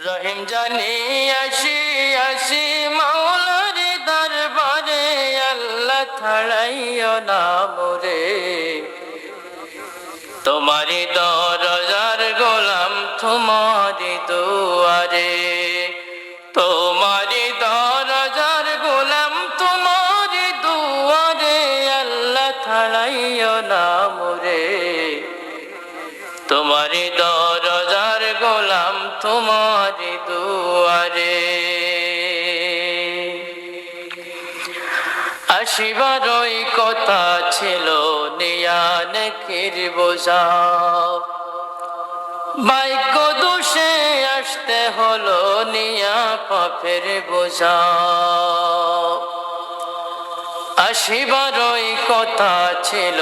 রহিম জানি আসি আসি মাওলার দরবারে, আল্লাহ ছাড়াইও না মোরে। তোমারি দরজার গোলাম তোমারি দুয়ারে, তোমারি দরজার গোলাম তোমারি দুয়ারে, আল্লাহ ছাড়াইও না মোরে। তোমারি দরজার গোলাম তোমারি দুয়ারে। আসিবারই কথা ছিল নিয়া নেকির বোঝা, ভাগ্য দোষে আসতে হলো নিয়া পাপের বোঝা। আসিবারই কথা ছিল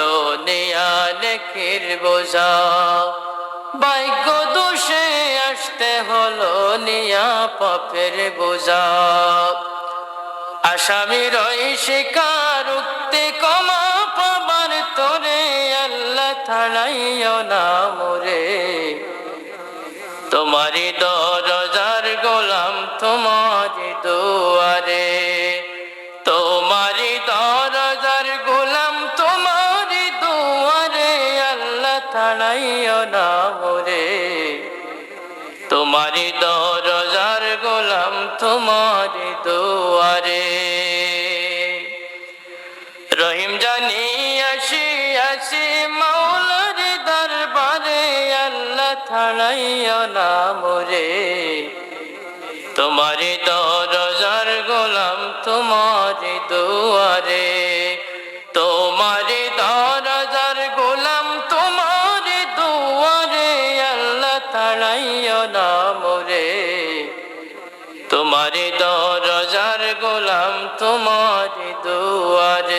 নিয়া নেকির বোঝা, ভাগ্য দোষে আসতে হলো নিয়া পাপের বোঝা। আসামির ওই শিকার উক্তি ক্ষমা পাবার তোরে, আল্লাহ ছাড়াইও না মোরে। তোমারি দরজার গোলাম তোমারি দুয়ারে, তোমারি দরজার গোলাম তোমারি দুয়ারে, আল্লাহ ছাড়াইও না মোরে। তোমারি দরজার গোলাম তোমারি দুয়ারে। রহিম জানি আসি আসি মাওলার দরবারে, আল্লাহ ছাড়াইও না মোরে। তোমারি দরজার গোলাম তোমারি দুয়ারে, তোমারি দরজার গোলাম তোমারি দুয়ারে, আল্লাহ ছাড়াইও না মোরে। তোমারি দরজার গোলাম তোমারি দুয়ারে।